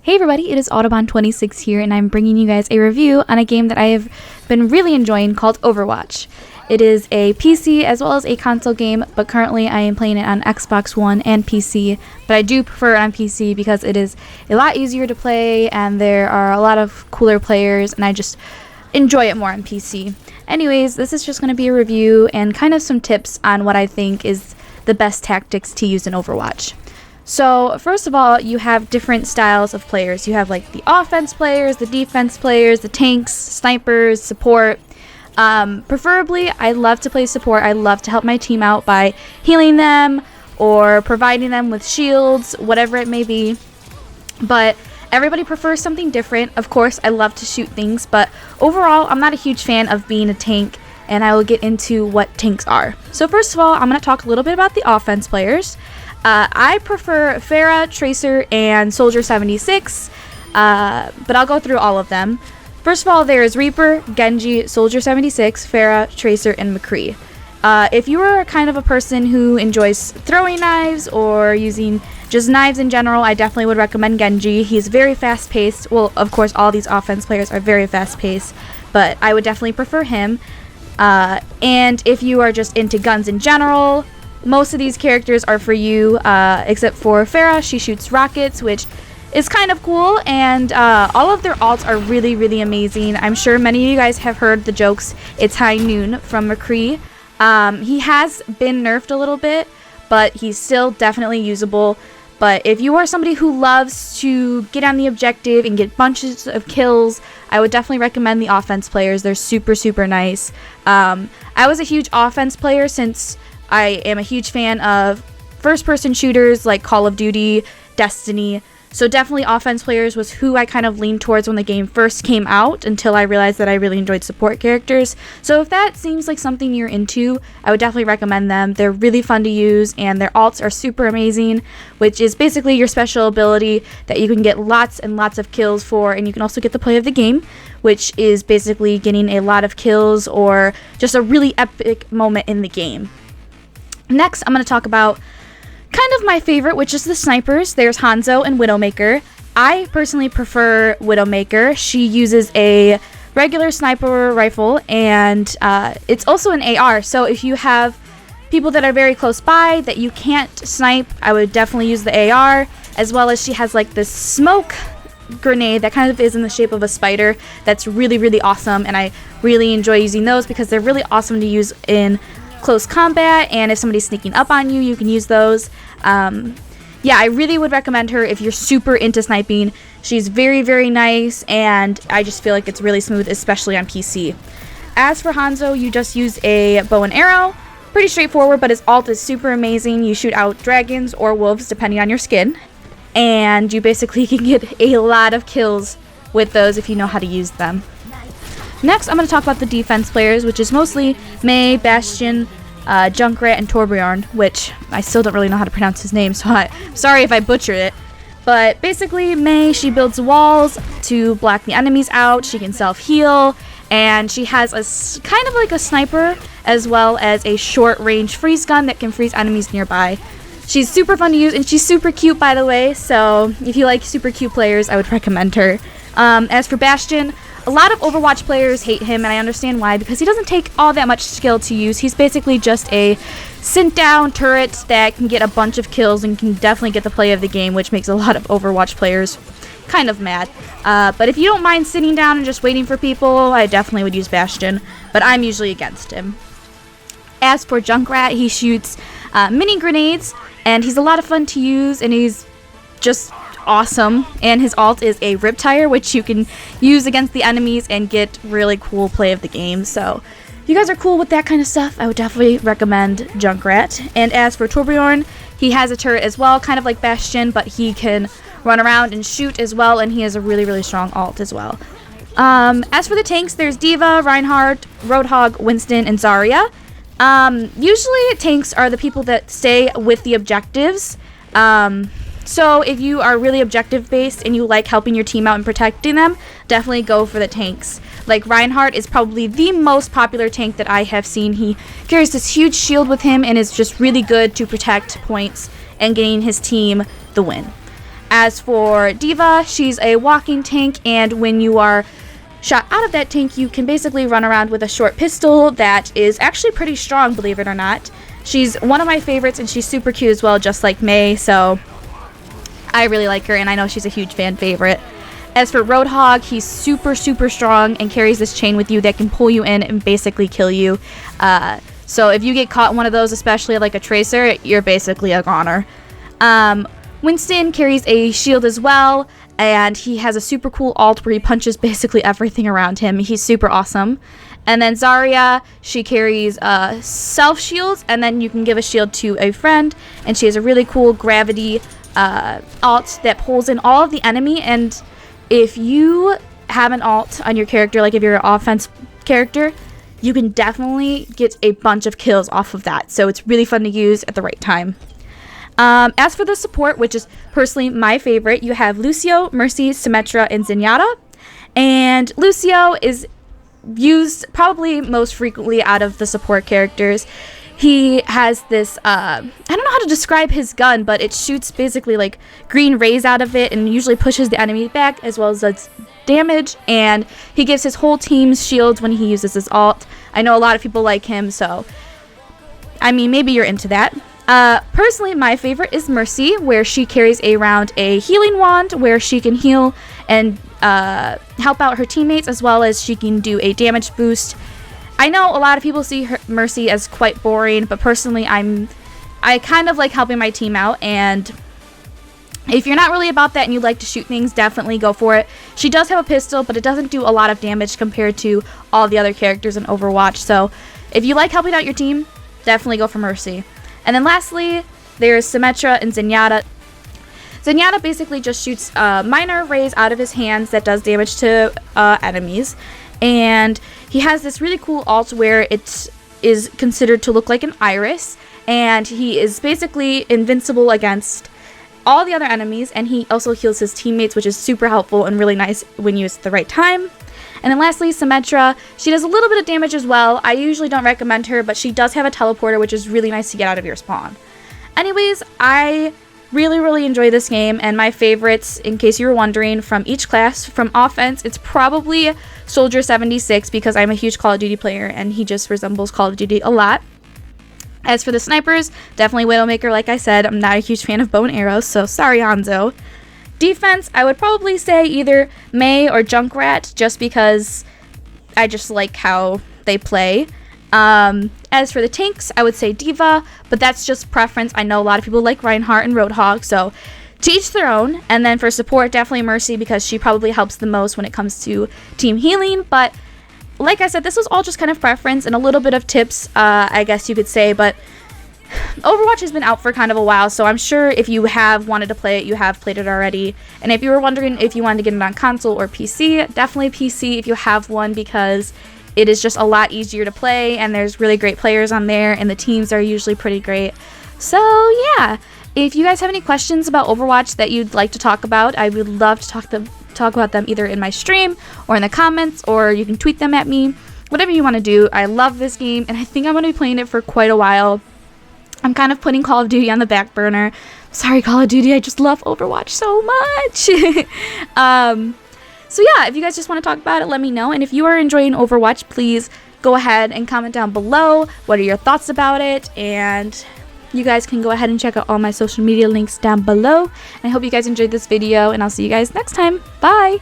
Hey everybody, it is Audubon26 here, and I'm bringing you guys a review on a game that I have been really enjoying called Overwatch. It is a PC as well as a console game, but currently I am playing it on Xbox One and PC, but I do prefer it on PC because it is a lot easier to play and there are a lot of cooler players, and I just enjoy it more on PC. Anyways, this is just going to be a review and kind of some tips on what I think is the best tactics to use in Overwatch. So first of all, you have different styles of players. You have like the offense players, the defense players, the tanks, snipers, support. Preferably, I love to play support. I love to help my team out by healing them or providing them with shields, whatever it may be. But everybody prefers something different. Of course, I love to shoot things, but overall, I'm not a huge fan of being a tank, and I will get into what tanks are. So first of all, I'm going to talk a little bit about the offense players. I prefer Pharah, Tracer, and Soldier 76, but I'll go through all of them. First of all, there is Reaper, Genji, Soldier 76, Pharah, Tracer, and McCree. If you are kind of a person who enjoys throwing knives or using just knives in general, I definitely would recommend Genji. He's very fast-paced. Well, of course, all these offense players are very fast-paced, but I would definitely prefer him. And if you are just into guns in general, most of these characters are for you, except for Pharah. She shoots rockets, which is kind of cool, and all of their ults are really, really amazing. I'm sure many of you guys have heard the jokes, "It's high noon" from McCree. He has been nerfed a little bit, but he's still definitely usable. But if you are somebody who loves to get on the objective and get bunches of kills, I would definitely recommend the offense players. They're super, super nice. I was a huge offense player since I am a huge fan of first-person shooters like Call of Duty, Destiny. So definitely offense players was who I kind of leaned towards when the game first came out, until I realized that I really enjoyed support characters. So if that seems like something you're into, I would definitely recommend them. They're really fun to use, and their ults are super amazing, which is basically your special ability that you can get lots and lots of kills for, and you can also get the play of the game, which is basically getting a lot of kills or just a really epic moment in the game. Next, I'm going to talk about kind of my favorite, which is the snipers. There's Hanzo and Widowmaker. I personally prefer Widowmaker. She uses a regular sniper rifle, and it's also an AR. So if you have people that are very close by that you can't snipe, I would definitely use the AR, as well as she has like this smoke grenade that kind of is in the shape of a spider. That's really, really awesome, and I really enjoy using those because they're really awesome to use in close combat, and if somebody's sneaking up on you, you can use those. Yeah, I really would recommend her if you're super into sniping. She's very, very nice, and I just feel like it's really smooth, especially on PC. As for Hanzo, you just use a bow and arrow. Pretty straightforward, but his ult is super amazing. You shoot out dragons or wolves, depending on your skin, and you basically can get a lot of kills with those if you know how to use them. Next, I'm going to talk about the defense players, which is mostly Mei, Bastion, Junkrat, and Torbjorn, which I still don't really know how to pronounce his name, so I'm sorry if I butchered it. But basically, Mei, she builds walls to block the enemies out, she can self-heal, and she has a kind of like a sniper, as well as a short-range freeze gun that can freeze enemies nearby. She's super fun to use, and she's super cute, by the way, so if you like super cute players, I would recommend her. As for Bastion, a lot of Overwatch players hate him, and I understand why, because he doesn't take all that much skill to use. He's basically just a sit-down turret that can get a bunch of kills and can definitely get the play of the game, which makes a lot of Overwatch players kind of mad. But if you don't mind sitting down and just waiting for people, I definitely would use Bastion, but I'm usually against him. As for Junkrat, he shoots mini grenades, and he's a lot of fun to use, and he's just awesome, and his ult is a Riptire, which you can use against the enemies and get really cool play of the game. So if you guys are cool with that kind of stuff, I would definitely recommend Junkrat. And as for Torbjorn, he has a turret as well, kind of like Bastion, but he can run around and shoot as well, and he has a really, really strong ult as well. As for the tanks, there's D.Va, Reinhardt, Roadhog, Winston, and Zarya. Usually tanks are the people that stay with the objectives. So if you are really objective based and you like helping your team out and protecting them, definitely go for the tanks. Like Reinhardt is probably the most popular tank that I have seen. He carries this huge shield with him and is just really good to protect points and getting his team the win. As for Diva, she's a walking tank, and when you are shot out of that tank, you can basically run around with a short pistol that is actually pretty strong, believe it or not. She's one of my favorites, and she's super cute as well, just like Mei, so I really like her, and I know she's a huge fan favorite. As for Roadhog, he's super, super strong and carries this chain with you that can pull you in and basically kill you. So if you get caught in one of those, especially like a Tracer, you're basically a goner. Winston carries a shield as well, and he has a super cool ult where he punches basically everything around him. He's super awesome. And then Zarya, she carries self shields, and then you can give a shield to a friend, and she has a really cool gravity ult that pulls in all of the enemy. And if you have an ult on your character, like if you're an offense character, you can definitely get a bunch of kills off of that. So it's really fun to use at the right time. As for the support, which is personally my favorite, you have Lucio, Mercy, Symmetra, and Zenyatta. And Lucio is used probably most frequently out of the support characters. He has this, I don't know how to describe his gun, but it shoots basically like green rays out of it and usually pushes the enemy back as well as does damage. And he gives his whole team shields when he uses his ult. I know a lot of people like him, so I mean, maybe you're into that. Personally, my favorite is Mercy, where she carries around a healing wand where she can heal and help out her teammates, as well as she can do a damage boost. I know a lot of people see Mercy as quite boring, but personally, I kind of like helping my team out, and if you're not really about that and you like to shoot things, definitely go for it. She does have a pistol, but it doesn't do a lot of damage compared to all the other characters in Overwatch, so if you like helping out your team, definitely go for Mercy. And then lastly, there's Symmetra and Zenyatta. Zenyatta basically just shoots minor rays out of his hands that does damage to enemies. And he has this really cool ult where it is considered to look like an iris. And he is basically invincible against all the other enemies. And he also heals his teammates, which is super helpful and really nice when used at the right time. And then lastly, Symmetra, she does a little bit of damage as well. I usually don't recommend her, but she does have a teleporter, which is really nice to get out of your spawn. Anyways, I really enjoy this game, and my favorites, in case you were wondering, from each class, from offense, it's probably Soldier 76 because I'm a huge Call of Duty player, and he just resembles Call of Duty a lot. As for the snipers, definitely Widowmaker, like I said. I'm not a huge fan of bow and arrows, so sorry, Hanzo. Defense, I would probably say either Mei or Junkrat, just because I just like how they play. As for the tanks, I would say Diva, but that's just preference. I know a lot of people like Reinhardt and Roadhog, so to each their own. And then for support, definitely Mercy, because she probably helps the most when it comes to team healing. But like I said, this was all just kind of preference and a little bit of tips, I guess you could say, but Overwatch has been out for kind of a while, so I'm sure if you have wanted to play it, you have played it already. And if you were wondering if you wanted to get it on console or PC, definitely PC if you have one, because it is just a lot easier to play, and there's really great players on there, and the teams are usually pretty great. So yeah, if you guys have any questions about Overwatch that you'd like to talk about, I would love to talk about them either in my stream or in the comments, or you can tweet them at me. Whatever you want to do. I love this game, and I think I'm going to be playing it for quite a while. I'm kind of putting Call of Duty on the back burner. Sorry, Call of Duty, I just love Overwatch so much. So yeah, if you guys just want to talk about it, let me know. And if you are enjoying Overwatch, please go ahead and comment down below. What are your thoughts about it? And you guys can go ahead and check out all my social media links down below. And I hope you guys enjoyed this video, and I'll see you guys next time. Bye!